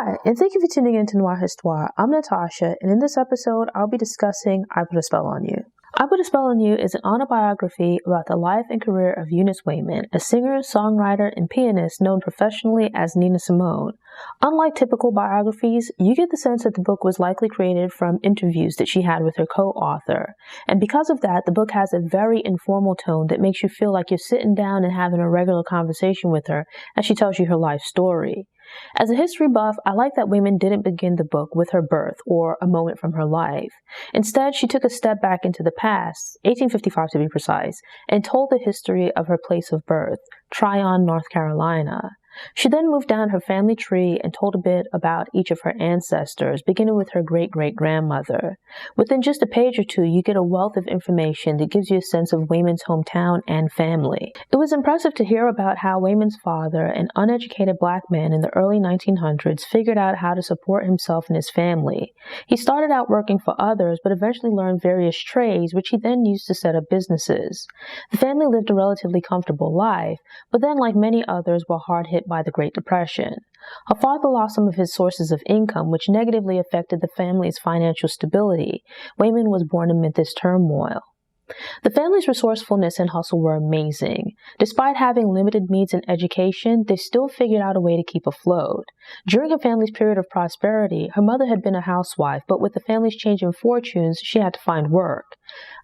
Hi, and thank you for tuning in to Noire Histoire. I'm Natasha, and in this episode, I'll be discussing I Put a Spell on You. I Put a Spell on You is an autobiography about the life and career of Eunice Wayman, a singer, songwriter, and pianist known professionally as Nina Simone. Unlike typical biographies, you get the sense that the book was likely created from interviews that she had with her co-author. And because of that, the book has a very informal tone that makes you feel like you're sitting down and having a regular conversation with her as she tells you her life story. As a history buff, I like that Wayman didn't begin the book with her birth or a moment from her life. Instead, she took a step back into the past, 1855 to be precise, and told the history of her place of birth, Tryon, North Carolina. She then moved down her family tree and told a bit about each of her ancestors, beginning with her great-great-grandmother. Within just a page or two, you get a wealth of information that gives you a sense of Wayman's hometown and family. It was impressive to hear about how Wayman's father, an uneducated black man in the early 1900s, figured out how to support himself and his family. He started out working for others, but eventually learned various trades, which he then used to set up businesses. The family lived a relatively comfortable life, but then, like many others, were hard hit by the Great Depression. Her father lost some of his sources of income, which negatively affected the family's financial stability. Wayman was born amid this turmoil. The family's resourcefulness and hustle were amazing. Despite having limited means in education, they still figured out a way to keep afloat. During her family's period of prosperity, her mother had been a housewife, but with the family's change in fortunes, she had to find work.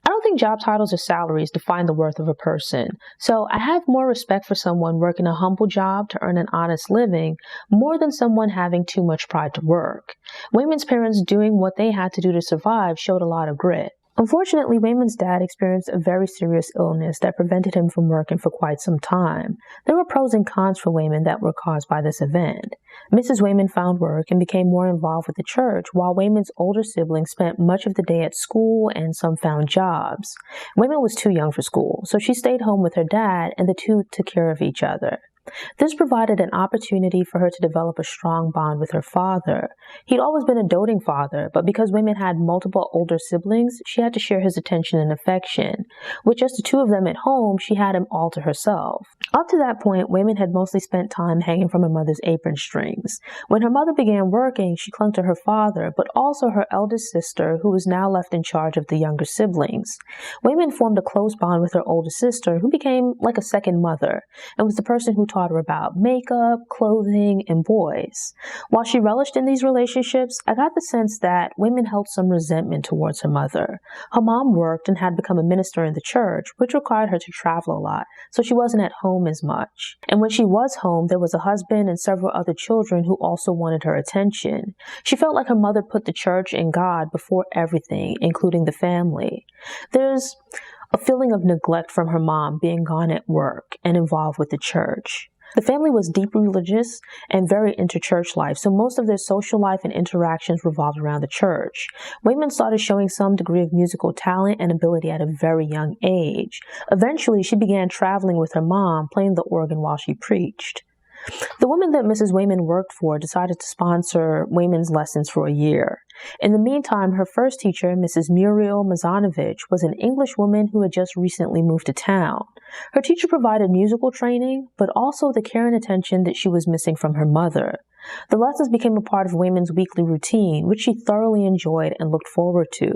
I don't think job titles or salaries define the worth of a person, so I have more respect for someone working a humble job to earn an honest living more than someone having too much pride to work. Wayman's parents doing what they had to do to survive showed a lot of grit. Unfortunately, Wayman's dad experienced a very serious illness that prevented him from working for quite some time. There were pros and cons for Wayman that were caused by this event. Mrs. Wayman found work and became more involved with the church, while Wayman's older siblings spent much of the day at school and some found jobs. Wayman was too young for school, so she stayed home with her dad, and the two took care of each other. This provided an opportunity for her to develop a strong bond with her father. He'd always been a doting father, but because Wayman had multiple older siblings, she had to share his attention and affection. With just the two of them at home, she had him all to herself. Up to that point, Wayman had mostly spent time hanging from her mother's apron strings. When her mother began working, she clung to her father, but also her eldest sister, who was now left in charge of the younger siblings. Wayman formed a close bond with her older sister, who became like a second mother, and was the person who taught her about makeup, clothing, and boys. While she relished in these relationships, I got the sense that Wayman held some resentment towards her mother. Her mom worked and had become a minister in the church, which required her to travel a lot, so she wasn't at home as much. And when she was home, there was a husband and several other children who also wanted her attention. She felt like her mother put the church and God before everything, including the family. There's a feeling of neglect from her mom being gone at work and involved with the church. The family was deeply religious and very into church life, so most of their social life and interactions revolved around the church. Wayman started showing some degree of musical talent and ability at a very young age. Eventually, she began traveling with her mom, playing the organ while she preached. The woman that Mrs. Wayman worked for decided to sponsor Wayman's lessons for a year. In the meantime, her first teacher, Mrs. Muriel Mazanovich, was an English woman who had just recently moved to town. Her teacher provided musical training, but also the care and attention that she was missing from her mother. The lessons became a part of Wayman's weekly routine, which she thoroughly enjoyed and looked forward to.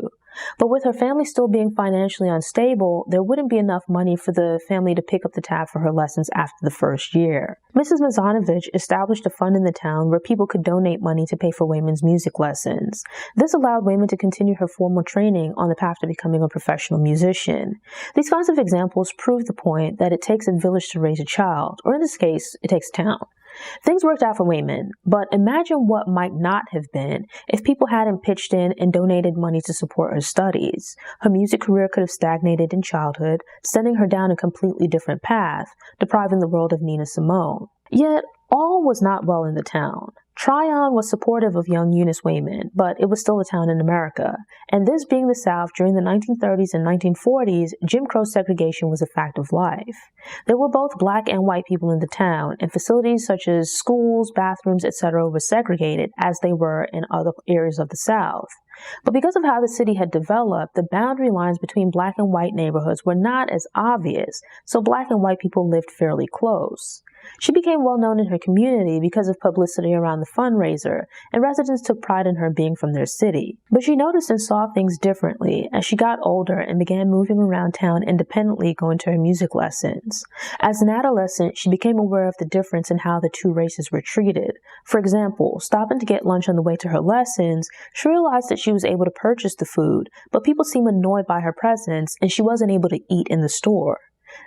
But with her family still being financially unstable, there wouldn't be enough money for the family to pick up the tab for her lessons after the first year. Mrs. Mazanovich established a fund in the town where people could donate money to pay for Wayman's music lessons. This allowed Wayman to continue her formal training on the path to becoming a professional musician. These kinds of examples prove the point that it takes a village to raise a child, or in this case, it takes a town. Things worked out for Wayman, but imagine what might not have been if people hadn't pitched in and donated money to support her studies. Her music career could have stagnated in childhood, sending her down a completely different path, depriving the world of Nina Simone. Yet, all was not well in the town. Tryon was supportive of young Eunice Wayman, but it was still a town in America. And this being the South during the 1930s and 1940s, Jim Crow segregation was a fact of life. There were both black and white people in the town, and facilities such as schools, bathrooms, etc. were segregated as they were in other areas of the South. But because of how the city had developed, the boundary lines between black and white neighborhoods were not as obvious, so black and white people lived fairly close. She became well known in her community because of publicity around the fundraiser, and residents took pride in her being from their city. But she noticed and saw things differently as she got older and began moving around town independently, going to her music lessons. As an adolescent, she became aware of the difference in how the two races were treated. For example, stopping to get lunch on the way to her lessons, she realized that she was able to purchase the food, but people seemed annoyed by her presence and she wasn't able to eat in the store.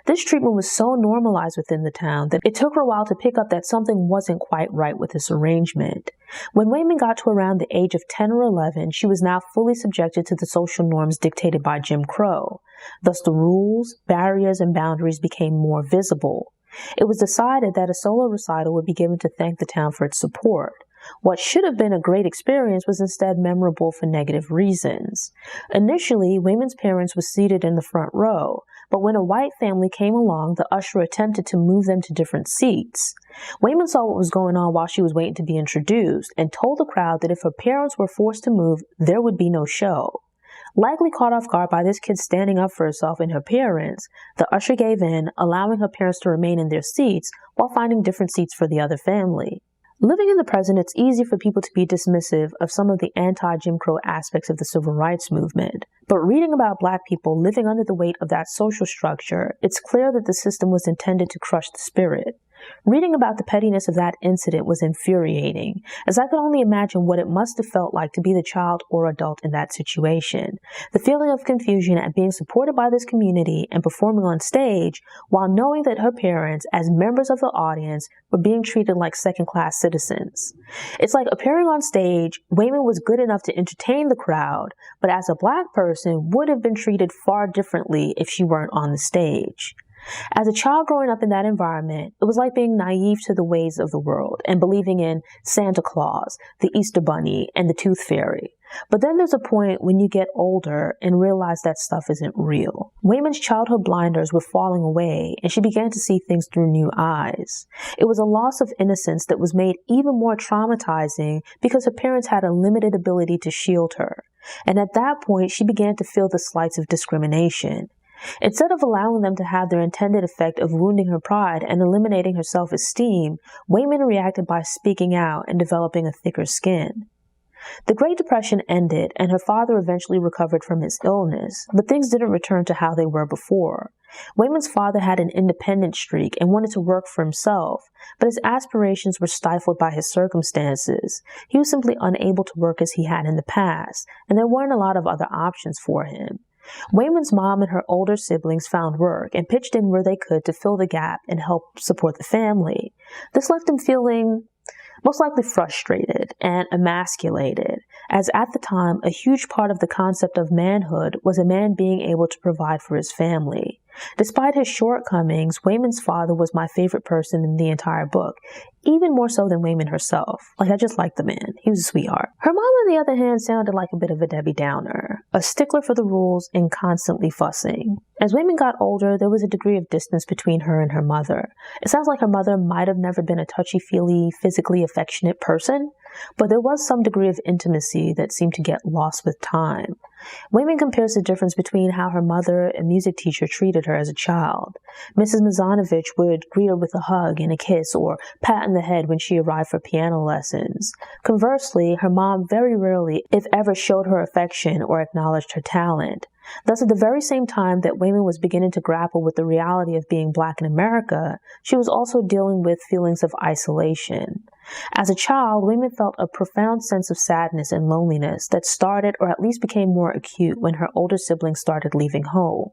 This treatment was so normalized within the town that it took her a while to pick up that something wasn't quite right with this arrangement. When Wayman got to around the age of 10 or 11, she was now fully subjected to the social norms dictated by Jim Crow. Thus, the rules, barriers, and boundaries became more visible. It was decided that a solo recital would be given to thank the town for its support. What should have been a great experience was instead memorable for negative reasons. Initially, Wayman's parents were seated in the front row, but when a white family came along, the usher attempted to move them to different seats. Wayman saw what was going on while she was waiting to be introduced and told the crowd that if her parents were forced to move, there would be no show. Likely caught off guard by this kid standing up for herself and her parents, the usher gave in, allowing her parents to remain in their seats while finding different seats for the other family. Living in the present, it's easy for people to be dismissive of some of the anti-Jim Crow aspects of the civil rights movement. But reading about Black people living under the weight of that social structure, it's clear that the system was intended to crush the spirit. Reading about the pettiness of that incident was infuriating, as I could only imagine what it must have felt like to be the child or adult in that situation. The feeling of confusion at being supported by this community and performing on stage, while knowing that her parents, as members of the audience, were being treated like second-class citizens. It's like appearing on stage, Wayman was good enough to entertain the crowd, but as a Black person would have been treated far differently if she weren't on the stage. As a child growing up in that environment, it was like being naive to the ways of the world and believing in Santa Claus, the Easter Bunny, and the Tooth Fairy. But then there's a point when you get older and realize that stuff isn't real. Wayman's childhood blinders were falling away, and she began to see things through new eyes. It was a loss of innocence that was made even more traumatizing because her parents had a limited ability to shield her. And at that point, she began to feel the slights of discrimination. Instead of allowing them to have their intended effect of wounding her pride and eliminating her self-esteem, Wayman reacted by speaking out and developing a thicker skin. The Great Depression ended, and her father eventually recovered from his illness, but things didn't return to how they were before. Wayman's father had an independent streak and wanted to work for himself, but his aspirations were stifled by his circumstances. He was simply unable to work as he had in the past, and there weren't a lot of other options for him. Wayman's mom and her older siblings found work and pitched in where they could to fill the gap and help support the family. This left him feeling most likely frustrated and emasculated, as at the time, a huge part of the concept of manhood was a man being able to provide for his family. Despite his shortcomings, Wayman's father was my favorite person in the entire book, even more so than Wayman herself. I just liked the man. He was a sweetheart. Her mom, on the other hand, sounded like a bit of a Debbie Downer, a stickler for the rules and constantly fussing. As Wayman got older, there was a degree of distance between her and her mother. It sounds like her mother might have never been a touchy-feely, physically affectionate person, but there was some degree of intimacy that seemed to get lost with time. Wayman compares the difference between how her mother and music teacher treated her as a child. Mrs. Mazanovich would greet her with a hug and a kiss or pat on the head when she arrived for piano lessons. Conversely, her mom very rarely, if ever, showed her affection or acknowledged her talent. Thus, at the very same time that Wayman was beginning to grapple with the reality of being Black in America, she was also dealing with feelings of isolation. As a child, Wayman felt a profound sense of sadness and loneliness that started, or at least became more acute, when her older siblings started leaving home.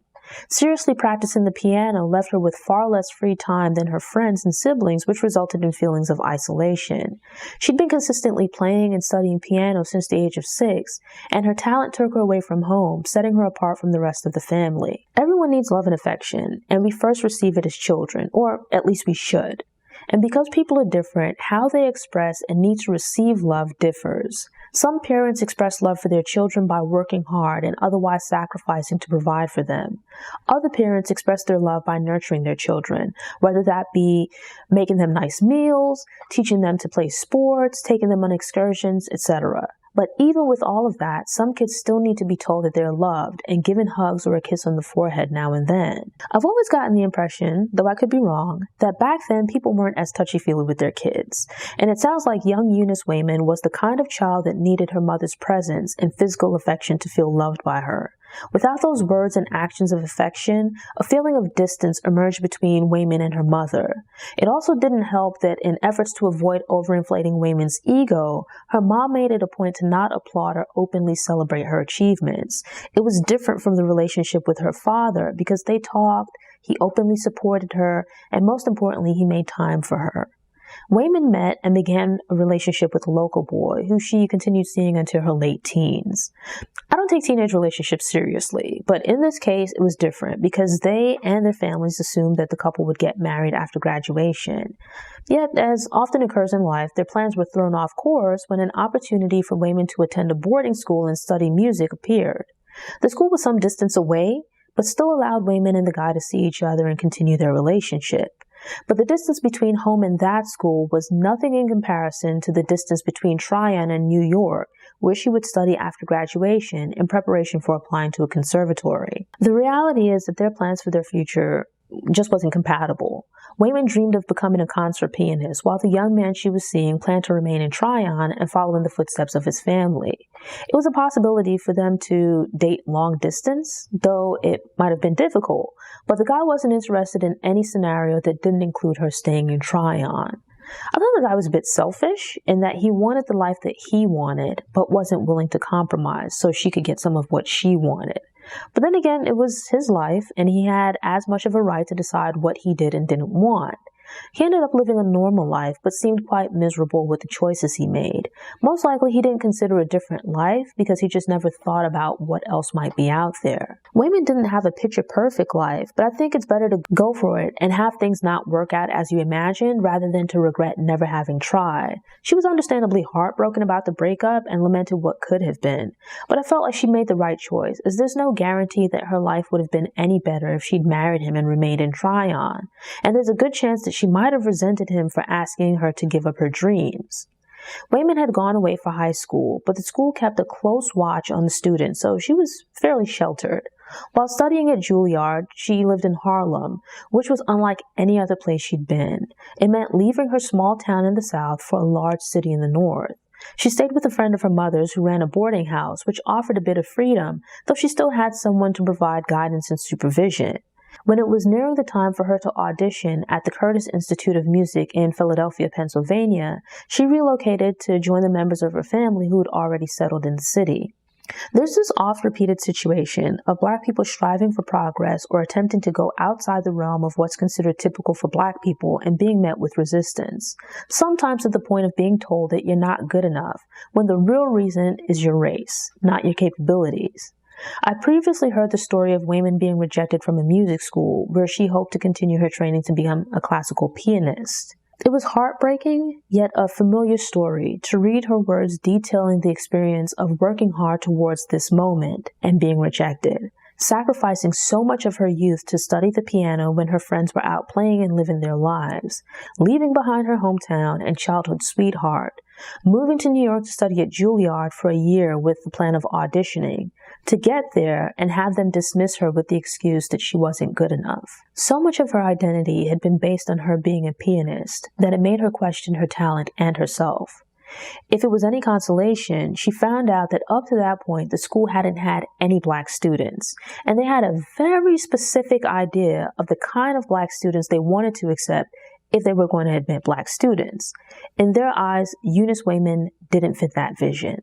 Seriously practicing the piano left her with far less free time than her friends and siblings, which resulted in feelings of isolation. She'd been consistently playing and studying piano since the age of 6, and her talent took her away from home, setting her apart from the rest of the family. Everyone needs love and affection, and we first receive it as children, or at least we should. And because people are different, how they express and need to receive love differs. Some parents express love for their children by working hard and otherwise sacrificing to provide for them. Other parents express their love by nurturing their children, whether that be making them nice meals, teaching them to play sports, taking them on excursions, etc. But even with all of that, some kids still need to be told that they're loved and given hugs or a kiss on the forehead now and then. I've always gotten the impression, though I could be wrong, that back then people weren't as touchy-feely with their kids. And it sounds like young Eunice Wayman was the kind of child that needed her mother's presence and physical affection to feel loved by her. Without those words and actions of affection, a feeling of distance emerged between Wayman and her mother. It also didn't help that in efforts to avoid overinflating Wayman's ego, her mom made it a point to not applaud or openly celebrate her achievements. It was different from the relationship with her father because they talked, he openly supported her, and most importantly, he made time for her. Wayman met and began a relationship with a local boy who she continued seeing until her late teens. I don't take teenage relationships seriously, but in this case, it was different because they and their families assumed that the couple would get married after graduation. Yet, as often occurs in life, their plans were thrown off course when an opportunity for Wayman to attend a boarding school and study music appeared. The school was some distance away, but still allowed Wayman and the guy to see each other and continue their relationship. But the distance between home and that school was nothing in comparison to the distance between Tryon and New York, where she would study after graduation in preparation for applying to a conservatory. The reality is that their plans for their future just wasn't compatible. Wayman dreamed of becoming a concert pianist, while the young man she was seeing planned to remain in Tryon and follow in the footsteps of his family. It was a possibility for them to date long distance, though it might have been difficult, but the guy wasn't interested in any scenario that didn't include her staying in Tryon. I thought the guy was a bit selfish in that he wanted the life that he wanted, but wasn't willing to compromise so she could get some of what she wanted. But then again, it was his life, and he had as much of a right to decide what he did and didn't want. He ended up living a normal life, but seemed quite miserable with the choices he made. Most likely, he didn't consider a different life because he just never thought about what else might be out there. Wayman didn't have a picture-perfect life, but I think it's better to go for it and have things not work out as you imagined rather than to regret never having tried. She was understandably heartbroken about the breakup and lamented what could have been, but I felt like she made the right choice, as there's no guarantee that her life would have been any better if she'd married him and remained in Tryon, and there's a good chance that she might have resented him for asking her to give up her dreams. Wayman had gone away for high school, but the school kept a close watch on the students, so she was fairly sheltered. While studying at Juilliard, she lived in Harlem, which was unlike any other place she'd been. It meant leaving her small town in the South for a large city in the North. She stayed with a friend of her mother's who ran a boarding house, which offered a bit of freedom, though she still had someone to provide guidance and supervision. When it was nearing the time for her to audition at the Curtis Institute of Music in Philadelphia, Pennsylvania, she relocated to join the members of her family who had already settled in the city. There's this oft-repeated situation of Black people striving for progress or attempting to go outside the realm of what's considered typical for Black people and being met with resistance, sometimes at the point of being told that you're not good enough, when the real reason is your race, not your capabilities. I previously heard the story of Wayman being rejected from a music school where she hoped to continue her training to become a classical pianist. It was heartbreaking, yet a familiar story to read her words detailing the experience of working hard towards this moment and being rejected, sacrificing so much of her youth to study the piano when her friends were out playing and living their lives, leaving behind her hometown and childhood sweetheart, moving to New York to study at Juilliard for a year with the plan of auditioning, to get there and have them dismiss her with the excuse that she wasn't good enough. So much of her identity had been based on her being a pianist that it made her question her talent and herself. If it was any consolation, she found out that up to that point, the school hadn't had any Black students, and they had a very specific idea of the kind of Black students they wanted to accept if they were going to admit Black students. In their eyes, Eunice Wayman didn't fit that vision.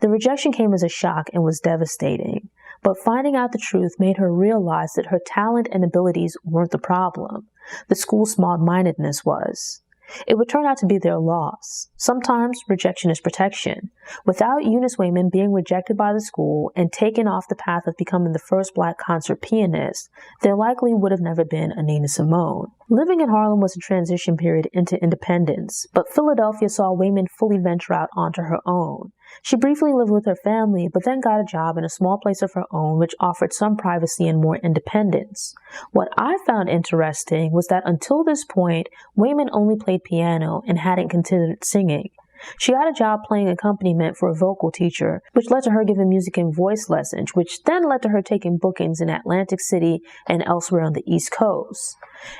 The rejection came as a shock and was devastating, but finding out the truth made her realize that her talent and abilities weren't the problem. The school's small-mindedness was. It would turn out to be their loss. Sometimes rejection is protection. Without Eunice Wayman being rejected by the school and taken off the path of becoming the first Black concert pianist, there likely would have never been a Nina Simone. Living in Harlem was a transition period into independence, but Philadelphia saw Wayman fully venture out onto her own. She briefly lived with her family, but then got a job in a small place of her own, which offered some privacy and more independence. What I found interesting was that until this point, Wayman only played piano and hadn't considered singing. She got a job playing accompaniment for a vocal teacher, which led to her giving music and voice lessons, which then led to her taking bookings in Atlantic City and elsewhere on the East Coast.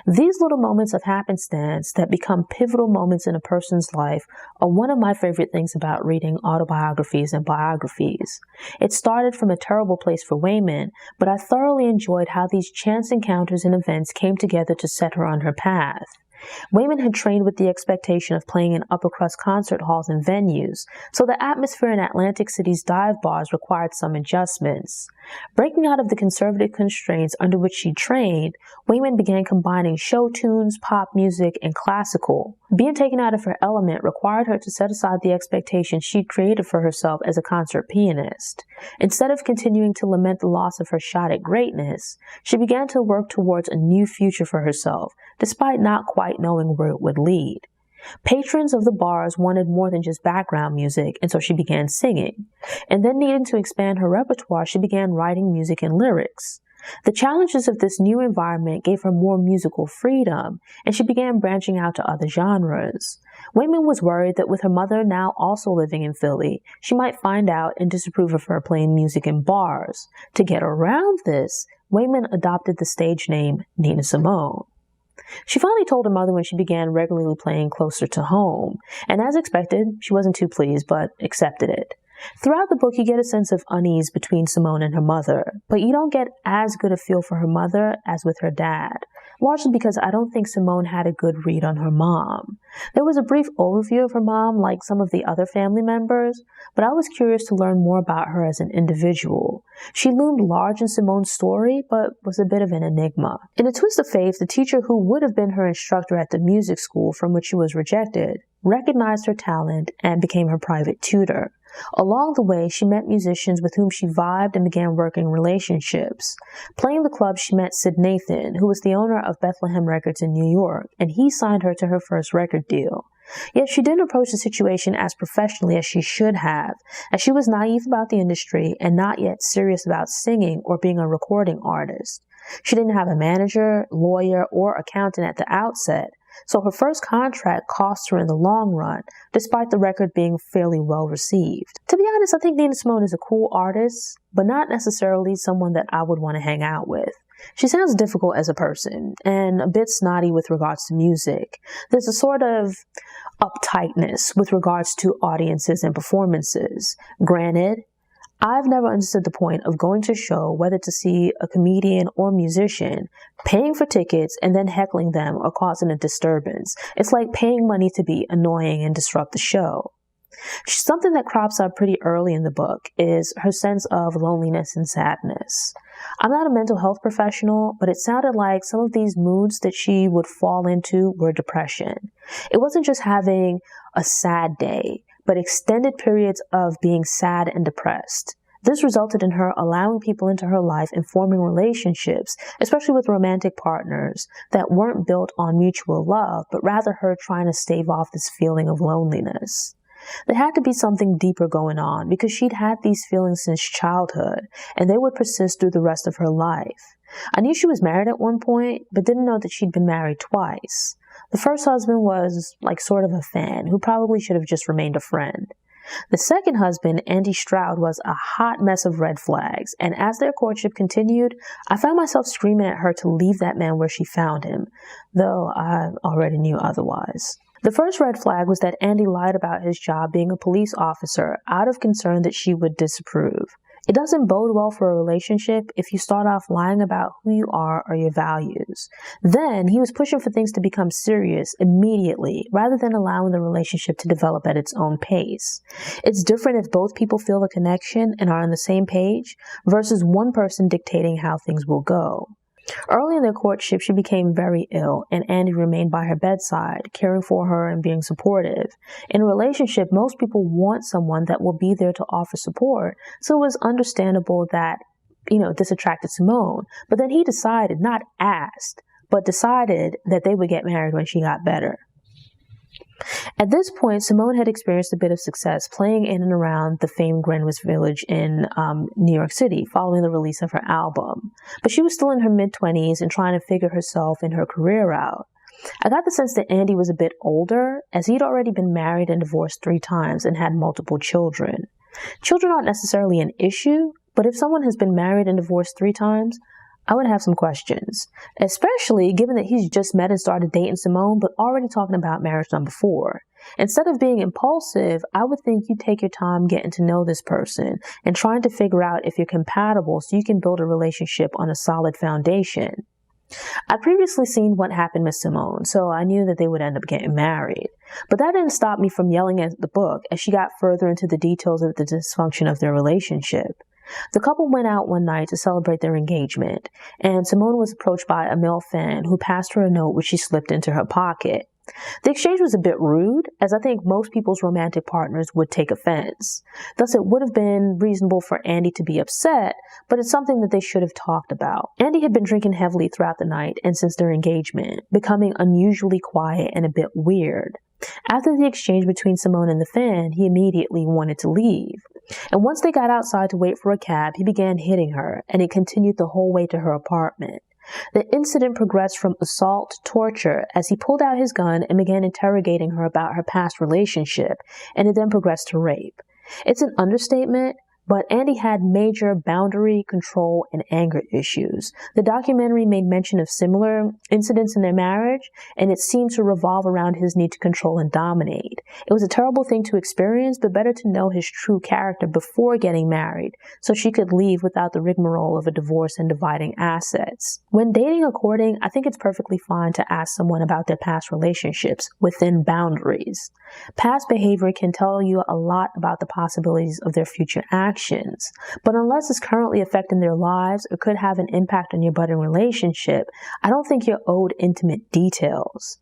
These little moments of happenstance that become pivotal moments in a person's life are one of my favorite things about reading autobiographies and biographies. It started from a terrible place for Wayman, but I thoroughly enjoyed how these chance encounters and events came together to set her on her path. Wayman had trained with the expectation of playing in upper-crust concert halls and venues, so the atmosphere in Atlantic City's dive bars required some adjustments. Breaking out of the conservative constraints under which she trained, Wayman began combining show tunes, pop music, and classical. Being taken out of her element required her to set aside the expectations she'd created for herself as a concert pianist. Instead of continuing to lament the loss of her shot at greatness, she began to work towards a new future for herself, despite not quite knowing where it would lead. Patrons of the bars wanted more than just background music, and so she began singing. And then, needing to expand her repertoire, she began writing music and lyrics. The challenges of this new environment gave her more musical freedom, and she began branching out to other genres. Wayman was worried that with her mother now also living in Philly, she might find out and disapprove of her playing music in bars. To get around this, Wayman adopted the stage name Nina Simone. She finally told her mother when she began regularly playing closer to home, and as expected, she wasn't too pleased, but accepted it. Throughout the book, you get a sense of unease between Simone and her mother, but you don't get as good a feel for her mother as with her dad, largely because I don't think Simone had a good read on her mom. There was a brief overview of her mom, like some of the other family members, but I was curious to learn more about her as an individual. She loomed large in Simone's story, but was a bit of an enigma. In a twist of fate, the teacher who would have been her instructor at the music school from which she was rejected recognized her talent and became her private tutor. Along the way, she met musicians with whom she vibed and began working relationships. Playing the club, she met Sid Nathan, who was the owner of Bethlehem Records in New York, and he signed her to her first record deal. Yet she didn't approach the situation as professionally as she should have, as she was naive about the industry and not yet serious about singing or being a recording artist. She didn't have a manager, lawyer, or accountant at the outset, so her first contract cost her in the long run, despite the record being fairly well received. To be honest, I think Nina Simone is a cool artist, but not necessarily someone that I would want to hang out with. She sounds difficult as a person, and a bit snotty with regards to music. There's a sort of uptightness with regards to audiences and performances. Granted, I've never understood the point of going to a show, whether to see a comedian or musician, paying for tickets and then heckling them or causing a disturbance. It's like paying money to be annoying and disrupt the show. Something that crops up pretty early in the book is her sense of loneliness and sadness. I'm not a mental health professional, but it sounded like some of these moods that she would fall into were depression. It wasn't just having a sad day, but extended periods of being sad and depressed. This resulted in her allowing people into her life and forming relationships, especially with romantic partners, that weren't built on mutual love, but rather her trying to stave off this feeling of loneliness. There had to be something deeper going on because she'd had these feelings since childhood, and they would persist through the rest of her life. I knew she was married at one point, but didn't know that she'd been married twice. The first husband was like sort of a fan who probably should have just remained a friend. The second husband, Andy Stroud, was a hot mess of red flags, and as their courtship continued, I found myself screaming at her to leave that man where she found him, though I already knew otherwise. The first red flag was that Andy lied about his job being a police officer out of concern that she would disapprove. It doesn't bode well for a relationship if you start off lying about who you are or your values. Then he was pushing for things to become serious immediately rather than allowing the relationship to develop at its own pace. It's different if both people feel a connection and are on the same page versus one person dictating how things will go. Early in their courtship, she became very ill, and Andy remained by her bedside, caring for her and being supportive. In a relationship, most people want someone that will be there to offer support, so it was understandable that, this attracted Simone. But then he decided, not asked, but decided that they would get married when she got better. At this point, Simone had experienced a bit of success playing in and around the famed Greenwich Village in New York City following the release of her album. But she was still in her mid-20s and trying to figure herself and her career out. I got the sense that Andy was a bit older, as he'd already been married and divorced 3 times and had multiple children. Children aren't necessarily an issue, but if someone has been married and divorced 3 times, I would have some questions, especially given that he's just met and started dating Simone, but already talking about marriage number 4. Instead of being impulsive, I would think you take your time getting to know this person and trying to figure out if you're compatible so you can build a relationship on a solid foundation. I'd previously seen what happened with Simone, so I knew that they would end up getting married. But that didn't stop me from yelling at the book as she got further into the details of the dysfunction of their relationship. The couple went out one night to celebrate their engagement, and Simone was approached by a male fan who passed her a note which she slipped into her pocket. The exchange was a bit rude, as I think most people's romantic partners would take offense. Thus, it would have been reasonable for Andy to be upset, but it's something that they should have talked about. Andy had been drinking heavily throughout the night and since their engagement, becoming unusually quiet and a bit weird. After the exchange between Simone and the fan, he immediately wanted to leave. And once they got outside to wait for a cab, he began hitting her, and it continued the whole way to her apartment. The incident progressed from assault to torture as he pulled out his gun and began interrogating her about her past relationship, and it then progressed to rape. It's an understatement, but Andy had major boundary, control, and anger issues. The documentary made mention of similar incidents in their marriage, and it seemed to revolve around his need to control and dominate. It was a terrible thing to experience, but better to know his true character before getting married, so she could leave without the rigmarole of a divorce and dividing assets. When dating or courting, I think it's perfectly fine to ask someone about their past relationships within boundaries. Past behavior can tell you a lot about the possibilities of their future actions, but unless it's currently affecting their lives or could have an impact on your budding relationship, I don't think you're owed intimate details.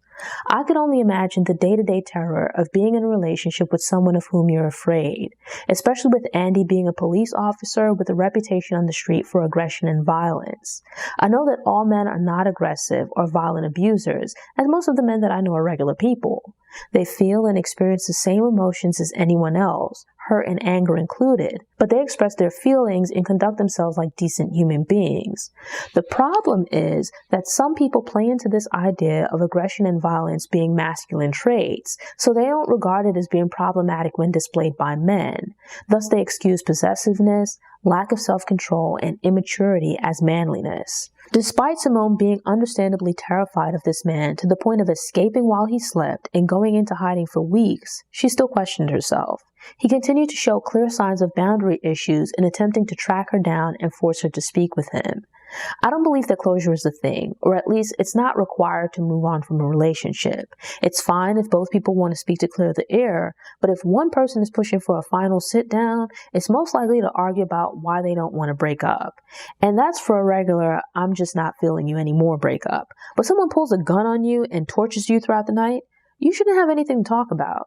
I could only imagine the day-to-day terror of being in a relationship with someone of whom you're afraid, especially with Andy being a police officer with a reputation on the street for aggression and violence. I know that all men are not aggressive or violent abusers, as most of the men that I know are regular people. They feel and experience the same emotions as anyone else, hurt and anger included, but they express their feelings and conduct themselves like decent human beings. The problem is that some people play into this idea of aggression and violence being masculine traits, so they don't regard it as being problematic when displayed by men. Thus, they excuse possessiveness, lack of self-control, and immaturity as manliness. Despite Simone being understandably terrified of this man to the point of escaping while he slept and going into hiding for weeks, she still questioned herself. He continued to show clear signs of boundary issues in attempting to track her down and force her to speak with him. I don't believe that closure is a thing, or at least it's not required to move on from a relationship. It's fine if both people want to speak to clear the air, but if one person is pushing for a final sit down, it's most likely to argue about why they don't want to break up. And that's for a regular, I'm just not feeling you anymore breakup. But someone pulls a gun on you and tortures you throughout the night, you shouldn't have anything to talk about.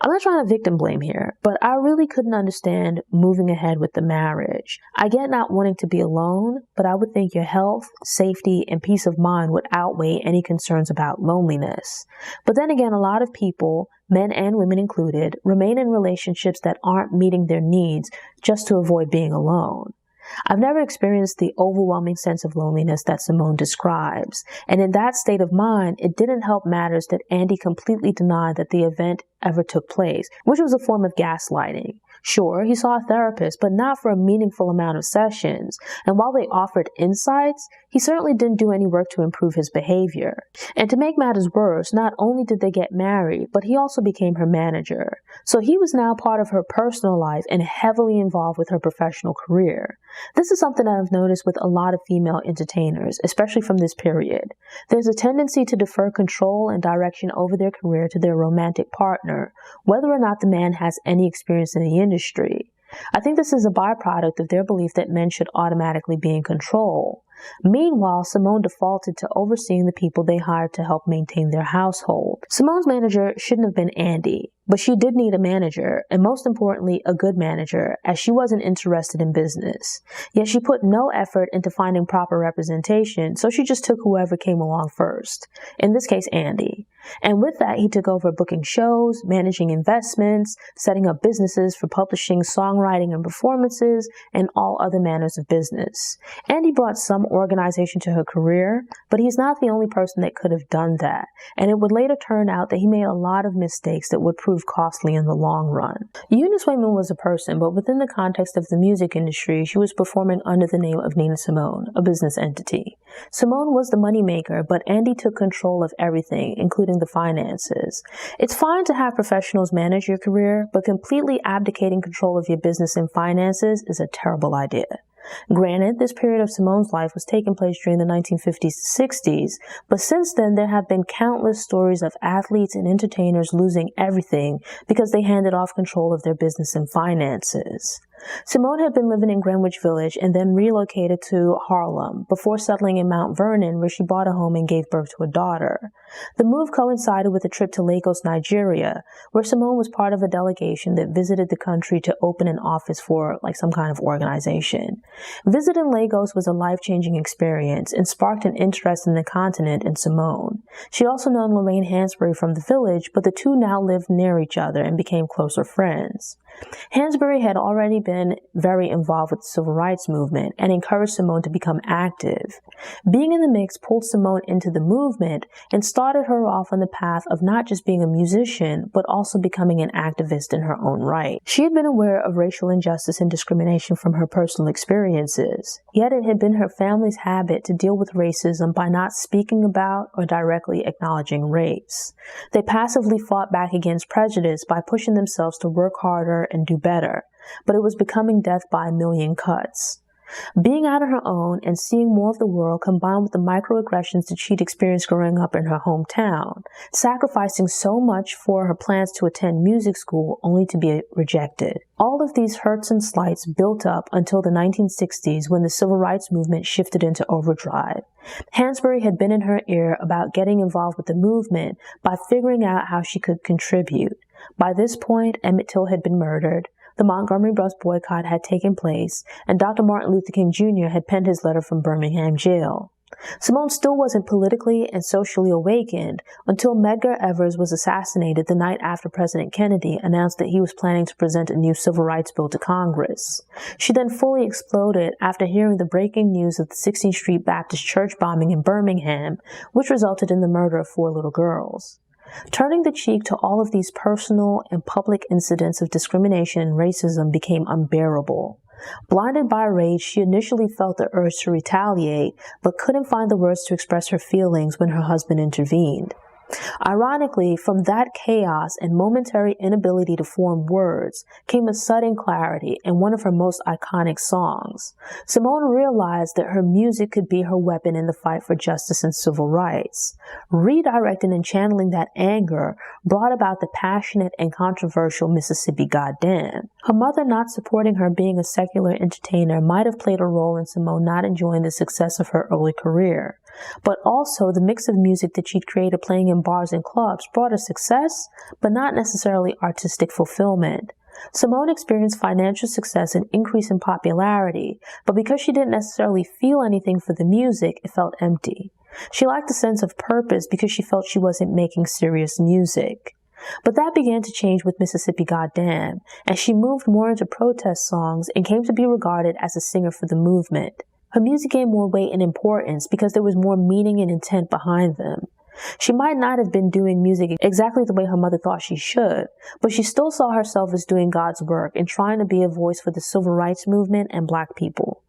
I'm not trying to victim blame here, but I really couldn't understand moving ahead with the marriage. I get not wanting to be alone, but I would think your health, safety, and peace of mind would outweigh any concerns about loneliness. But then again, a lot of people, men and women included, remain in relationships that aren't meeting their needs just to avoid being alone. I've never experienced the overwhelming sense of loneliness that Simone describes, and in that state of mind, it didn't help matters that Andy completely denied that the event ever took place, which was a form of gaslighting. Sure, he saw a therapist, but not for a meaningful amount of sessions, and while they offered insights, he certainly didn't do any work to improve his behavior. And to make matters worse, not only did they get married, but he also became her manager. So he was now part of her personal life and heavily involved with her professional career. This is something I've noticed with a lot of female entertainers, especially from this period. There's a tendency to defer control and direction over their career to their romantic partner, whether or not the man has any experience in the industry. I think this is a byproduct of their belief that men should automatically be in control. Meanwhile, Simone defaulted to overseeing the people they hired to help maintain their household. Simone's manager shouldn't have been Andy, but she did need a manager, and most importantly, a good manager, as she wasn't interested in business. Yet she put no effort into finding proper representation, so she just took whoever came along first. In this case, Andy. And with that, he took over booking shows, managing investments, setting up businesses for publishing, songwriting, and performances, and all other manners of business. And he brought some organization to her career, but he's not the only person that could have done that. And it would later turn out that he made a lot of mistakes that would prove costly in the long run. Eunice Wayman was a person, but within the context of the music industry, she was performing under the name of Nina Simone, a business entity. Simone was the moneymaker, but Andy took control of everything, including the finances. It's fine to have professionals manage your career, but completely abdicating control of your business and finances is a terrible idea. Granted, this period of Simone's life was taking place during the 1950s to 60s, but since then there have been countless stories of athletes and entertainers losing everything because they handed off control of their business and finances. Simone had been living in Greenwich Village and then relocated to Harlem before settling in Mount Vernon, where she bought a home and gave birth to a daughter. The move coincided with a trip to Lagos, Nigeria, where Simone was part of a delegation that visited the country to open an office for some kind of organization. Visiting Lagos was a life-changing experience and sparked an interest in the continent and Simone. She also known Lorraine Hansberry from the village, but the two now lived near each other and became closer friends. Hansberry had already been very involved with the civil rights movement and encouraged Simone to become active. Being in the mix pulled Simone into the movement and started her off on the path of not just being a musician, but also becoming an activist in her own right. She had been aware of racial injustice and discrimination from her personal experiences, yet it had been her family's habit to deal with racism by not speaking about or directly acknowledging race. They passively fought back against prejudice by pushing themselves to work harder and do better, but it was becoming death by a million cuts. Being out on her own and seeing more of the world combined with the microaggressions that she'd experienced growing up in her hometown, sacrificing so much for her plans to attend music school only to be rejected. All of these hurts and slights built up until the 1960s when the civil rights movement shifted into overdrive. Hansberry had been in her ear about getting involved with the movement by figuring out how she could contribute. By this point, Emmett Till had been murdered, the Montgomery bus boycott had taken place, and Dr. Martin Luther King Jr. had penned his letter from Birmingham jail. Simone still wasn't politically and socially awakened until Medgar Evers was assassinated the night after President Kennedy announced that he was planning to present a new civil rights bill to Congress. She then fully exploded after hearing the breaking news of the 16th Street Baptist Church bombing in Birmingham, which resulted in the murder of 4 little girls. Turning the cheek to all of these personal and public incidents of discrimination and racism became unbearable. Blinded by rage, she initially felt the urge to retaliate, but couldn't find the words to express her feelings when her husband intervened. Ironically, from that chaos and momentary inability to form words came a sudden clarity in one of her most iconic songs. Simone realized that her music could be her weapon in the fight for justice and civil rights. Redirecting and channeling that anger brought about the passionate and controversial Mississippi Goddamn. Her mother not supporting her being a secular entertainer might have played a role in Simone not enjoying the success of her early career. But also the mix of music that she'd created playing in bars and clubs brought her success, but not necessarily artistic fulfillment. Simone experienced financial success and increase in popularity, but because she didn't necessarily feel anything for the music, it felt empty. She lacked a sense of purpose because she felt she wasn't making serious music. But that began to change with Mississippi Goddamn, as she moved more into protest songs and came to be regarded as a singer for the movement. Her music gained more weight and importance because there was more meaning and intent behind them. She might not have been doing music exactly the way her mother thought she should, but she still saw herself as doing God's work and trying to be a voice for the civil rights movement and Black people.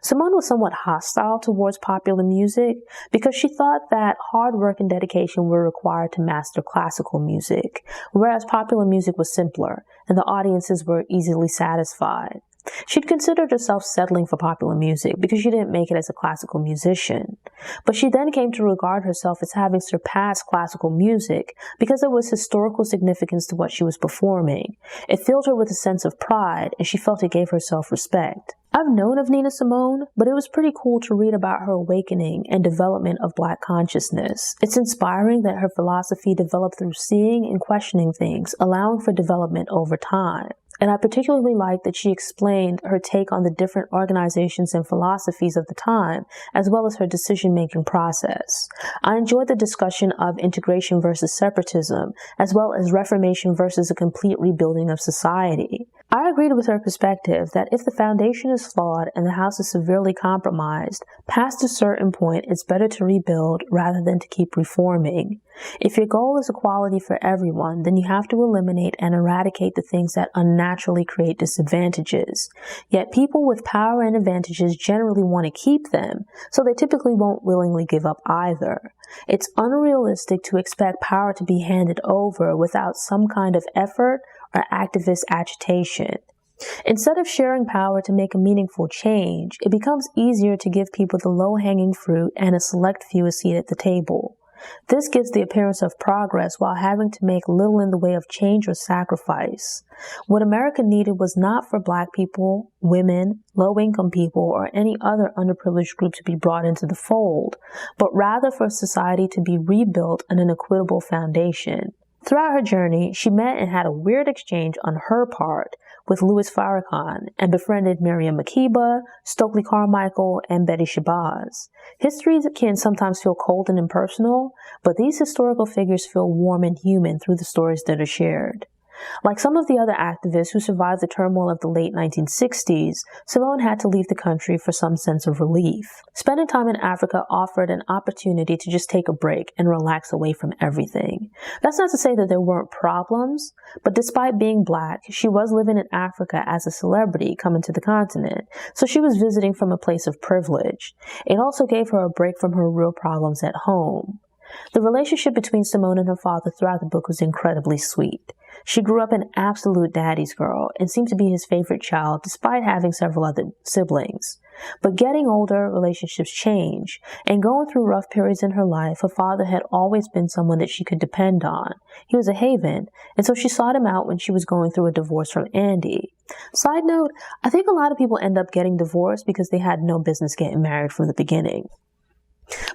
Simone was somewhat hostile towards popular music because she thought that hard work and dedication were required to master classical music, whereas popular music was simpler and the audiences were easily satisfied. She'd considered herself settling for popular music because she didn't make it as a classical musician. But she then came to regard herself as having surpassed classical music because there was historical significance to what she was performing. It filled her with a sense of pride, and she felt it gave her self-respect. I've known of Nina Simone, but it was pretty cool to read about her awakening and development of Black consciousness. It's inspiring that her philosophy developed through seeing and questioning things, allowing for development over time. And I particularly liked that she explained her take on the different organizations and philosophies of the time, as well as her decision-making process. I enjoyed the discussion of integration versus separatism, as well as reformation versus a complete rebuilding of society. I agreed with her perspective that if the foundation is flawed and the house is severely compromised, past a certain point, it's better to rebuild rather than to keep reforming. If your goal is equality for everyone, then you have to eliminate and eradicate the things that unnaturally create disadvantages. Yet people with power and advantages generally want to keep them, so they typically won't willingly give up either. It's unrealistic to expect power to be handed over without some kind of effort or activist agitation. Instead of sharing power to make a meaningful change, it becomes easier to give people the low-hanging fruit and a select few a seat at the table. This gives the appearance of progress while having to make little in the way of change or sacrifice. What America needed was not for Black people, women, low-income people, or any other underprivileged group to be brought into the fold, but rather for society to be rebuilt on an equitable foundation. Throughout her journey, she met and had a weird exchange on her part with Louis Farrakhan and befriended Miriam Makeba, Stokely Carmichael, and Betty Shabazz. History can sometimes feel cold and impersonal, but these historical figures feel warm and human through the stories that are shared. Like some of the other activists who survived the turmoil of the late 1960s, Simone had to leave the country for some sense of relief. Spending time in Africa offered an opportunity to just take a break and relax away from everything. That's not to say that there weren't problems, but despite being Black, she was living in Africa as a celebrity coming to the continent, so she was visiting from a place of privilege. It also gave her a break from her real problems at home. The relationship between Simone and her father throughout the book was incredibly sweet. She grew up an absolute daddy's girl and seemed to be his favorite child despite having several other siblings. But getting older, relationships change, and going through rough periods in her life, her father had always been someone that she could depend on. He was a haven, and so she sought him out when she was going through a divorce from Andy. Side note, I think a lot of people end up getting divorced because they had no business getting married from the beginning.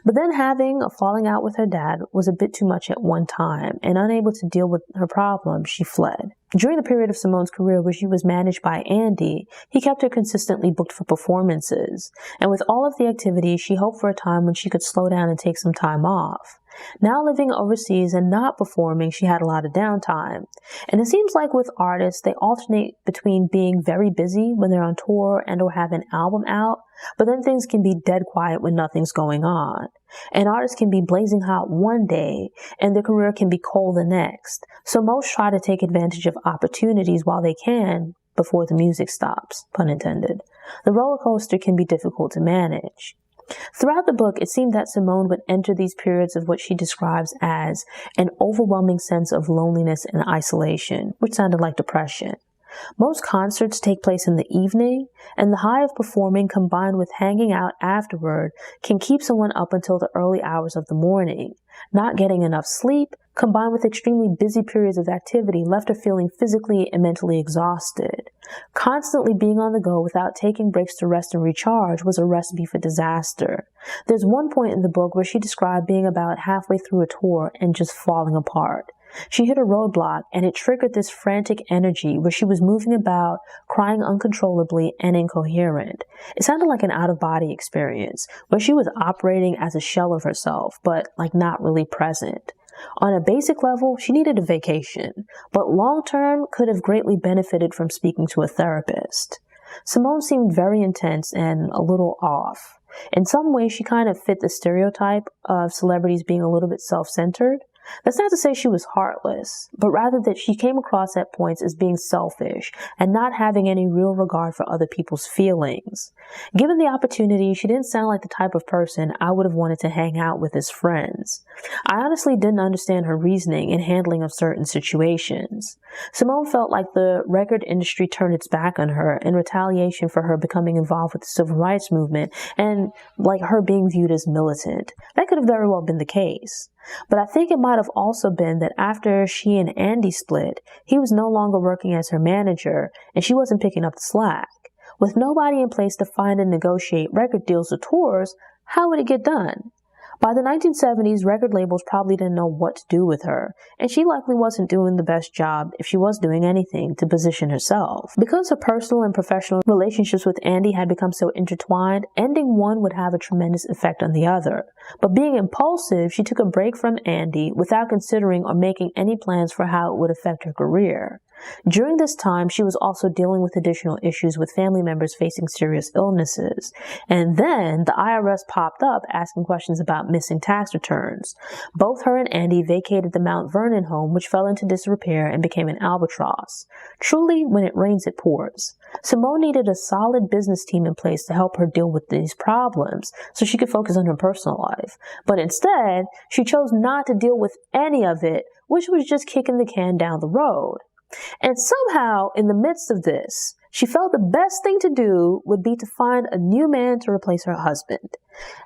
But then having a falling out with her dad was a bit too much at one time, and unable to deal with her problems, she fled. During the period of Simone's career where she was managed by Andy, he kept her consistently booked for performances, and with all of the activities, she hoped for a time when she could slow down and take some time off. Now living overseas and not performing, she had a lot of downtime. And it seems like with artists, they alternate between being very busy when they're on tour and or have an album out, but then things can be dead quiet when nothing's going on. An artist can be blazing hot one day and their career can be cold the next. So most try to take advantage of opportunities while they can before the music stops, pun intended. The roller coaster can be difficult to manage. Throughout the book, it seemed that Simone would enter these periods of what she describes as an overwhelming sense of loneliness and isolation, which sounded like depression. Most concerts take place in the evening, and the high of performing combined with hanging out afterward can keep someone up until the early hours of the morning. Not getting enough sleep, combined with extremely busy periods of activity, left her feeling physically and mentally exhausted. Constantly being on the go without taking breaks to rest and recharge was a recipe for disaster. There's one point in the book where she described being about halfway through a tour and just falling apart. She hit a roadblock, and it triggered this frantic energy where she was moving about, crying uncontrollably and incoherent. It sounded like an out-of-body experience, where she was operating as a shell of herself, but not really present. On a basic level, she needed a vacation, but long-term could have greatly benefited from speaking to a therapist. Simone seemed very intense and a little off. In some ways, she kind of fit the stereotype of celebrities being a little bit self-centered. That's not to say she was heartless, but rather that she came across at points as being selfish and not having any real regard for other people's feelings. Given the opportunity, she didn't sound like the type of person I would have wanted to hang out with as friends. I honestly didn't understand her reasoning and handling of certain situations. Simone felt like the record industry turned its back on her in retaliation for her becoming involved with the civil rights movement and her being viewed as militant. That could have very well been the case. But I think it might have also been that after she and Andy split, he was no longer working as her manager and she wasn't picking up the slack. With nobody in place to find and negotiate record deals or tours, how would it get done? By the 1970s, record labels probably didn't know what to do with her, and she likely wasn't doing the best job, if she was doing anything, to position herself. Because her personal and professional relationships with Andy had become so intertwined, ending one would have a tremendous effect on the other. But being impulsive, she took a break from Andy without considering or making any plans for how it would affect her career. During this time, she was also dealing with additional issues with family members facing serious illnesses. And then the IRS popped up asking questions about missing tax returns. Both her and Andy vacated the Mount Vernon home, which fell into disrepair and became an albatross. Truly, when it rains, it pours. Simone needed a solid business team in place to help her deal with these problems so she could focus on her personal life. But instead, she chose not to deal with any of it, which was just kicking the can down the road. And somehow, in the midst of this, she felt the best thing to do would be to find a new man to replace her husband.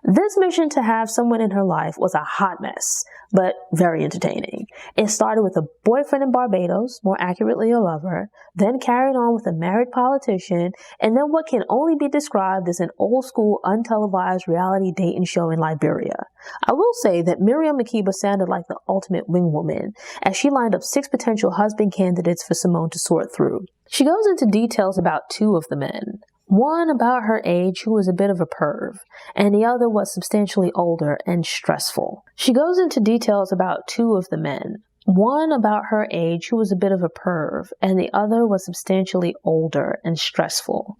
This mission to have someone in her life was a hot mess, but very entertaining. It started with a boyfriend in Barbados, more accurately a lover, then carried on with a married politician, and then what can only be described as an old-school, untelevised reality dating show in Liberia. I will say that Miriam Makeba sounded like the ultimate wingwoman, as she lined up 6 potential husband candidates for Simone to sort through. She goes into details about 2 of the men. One about her age, who was a bit of a perv, and the other was substantially older and stressful. She goes into details about 2 of the men. One about her age, who was a bit of a perv, and the other was substantially older and stressful.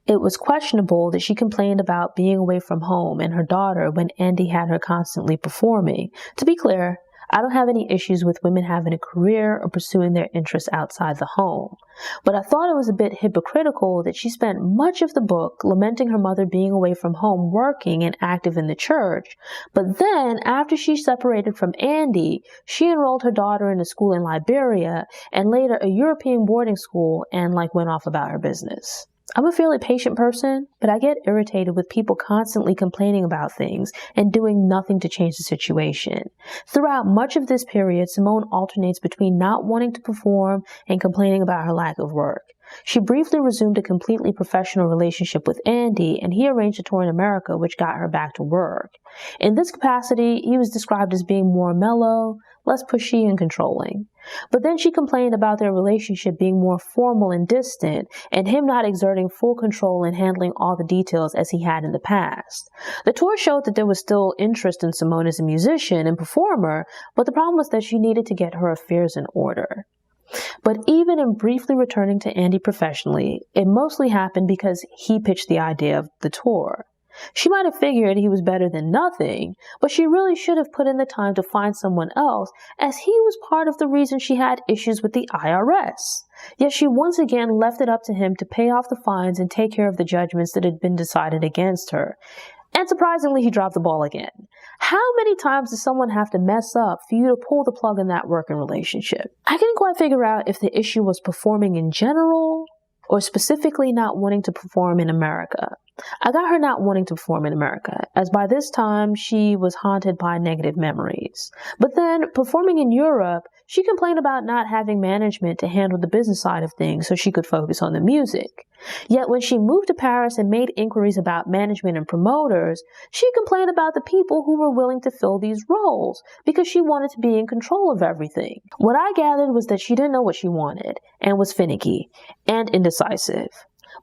It was questionable that she complained about being away from home and her daughter when Andy had her constantly performing. To be clear, I don't have any issues with women having a career or pursuing their interests outside the home. But I thought it was a bit hypocritical that she spent much of the book lamenting her mother being away from home working and active in the church. But then, after she separated from Andy, she enrolled her daughter in a school in Liberia and later a European boarding school and went off about her business. I'm a fairly patient person, but I get irritated with people constantly complaining about things and doing nothing to change the situation. Throughout much of this period, Simone alternates between not wanting to perform and complaining about her lack of work. She briefly resumed a completely professional relationship with Andy, and he arranged a tour in America, which got her back to work. In this capacity, he was described as being more mellow, less pushy and controlling. But then she complained about their relationship being more formal and distant, and him not exerting full control and handling all the details as he had in the past. The tour showed that there was still interest in Simone as a musician and performer, but the problem was that she needed to get her affairs in order. But even in briefly returning to Andy professionally, it mostly happened because he pitched the idea of the tour. She might have figured he was better than nothing, but she really should have put in the time to find someone else, as he was part of the reason she had issues with the IRS. Yet she once again left it up to him to pay off the fines and take care of the judgments that had been decided against her. And surprisingly, he dropped the ball again. How many times does someone have to mess up for you to pull the plug in that working relationship? I couldn't quite figure out if the issue was performing in general or specifically not wanting to perform in America. I got her not wanting to perform in America, as by this time she was haunted by negative memories. But then, performing in Europe, she complained about not having management to handle the business side of things so she could focus on the music. Yet when she moved to Paris and made inquiries about management and promoters, she complained about the people who were willing to fill these roles because she wanted to be in control of everything. What I gathered was that she didn't know what she wanted and was finicky and indecisive.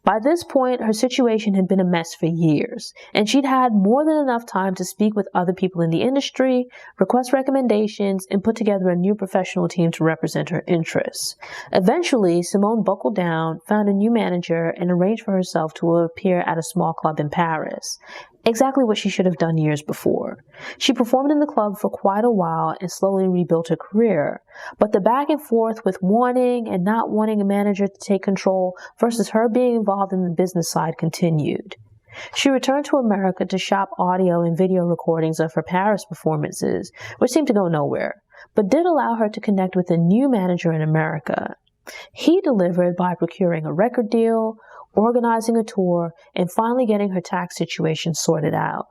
By this point, her situation had been a mess for years, and she'd had more than enough time to speak with other people in the industry, request recommendations, and put together a new professional team to represent her interests. Eventually, Simone buckled down, found a new manager, and arranged for herself to appear at a small club in Paris. Exactly what she should have done years before. She performed in the club for quite a while and slowly rebuilt her career. But the back and forth with wanting and not wanting a manager to take control versus her being involved in the business side continued. She returned to America to shop audio and video recordings of her Paris performances, which seemed to go nowhere, but did allow her to connect with a new manager in America. He delivered by procuring a record deal, organizing a tour, and finally getting her tax situation sorted out.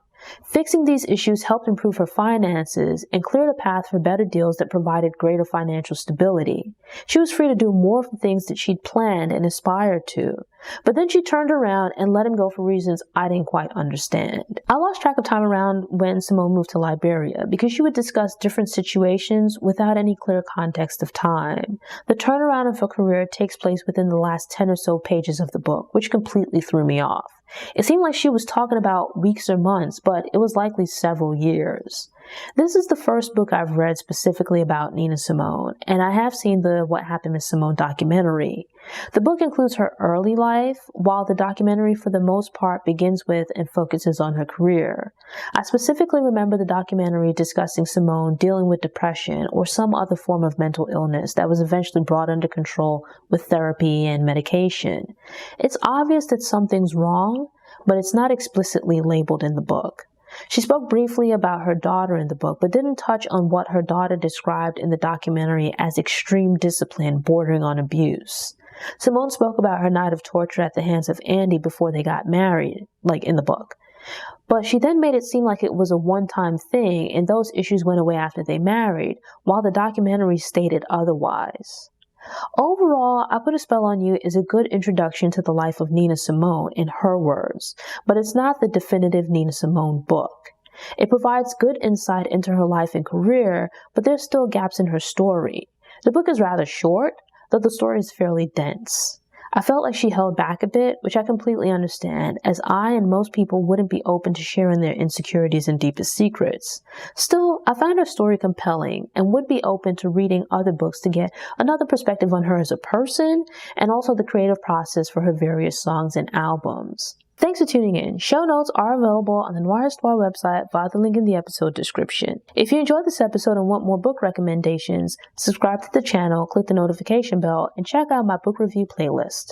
Fixing these issues helped improve her finances and cleared a path for better deals that provided greater financial stability. She was free to do more of the things that she'd planned and aspired to. But then she turned around and let him go for reasons I didn't quite understand. I lost track of time around when Simone moved to Liberia because she would discuss different situations without any clear context of time. The turnaround of her career takes place within the last 10 or so pages of the book, which completely threw me off. It seemed like she was talking about weeks or months, but it was likely several years. This is the first book I've read specifically about Nina Simone, and I have seen the What Happened with Simone documentary. The book includes her early life, while the documentary for the most part begins with and focuses on her career. I specifically remember the documentary discussing Simone dealing with depression or some other form of mental illness that was eventually brought under control with therapy and medication. It's obvious that something's wrong, but it's not explicitly labeled in the book. She spoke briefly about her daughter in the book, but didn't touch on what her daughter described in the documentary as extreme discipline bordering on abuse. Simone spoke about her night of torture at the hands of Andy before they got married, like in the book. But she then made it seem like it was a one-time thing, and those issues went away after they married, while the documentary stated otherwise. Overall, I Put a Spell on You is a good introduction to the life of Nina Simone in her words, but it's not the definitive Nina Simone book. It provides good insight into her life and career, but there's still gaps in her story. The book is rather short, though the story is fairly dense. I felt like she held back a bit, which I completely understand, as I and most people wouldn't be open to sharing their insecurities and deepest secrets. Still, I found her story compelling and would be open to reading other books to get another perspective on her as a person and also the creative process for her various songs and albums. Thanks for tuning in. Show notes are available on the Noire website via the link in the episode description. If you enjoyed this episode and want more book recommendations, subscribe to the channel, click the notification bell, and check out my book review playlist.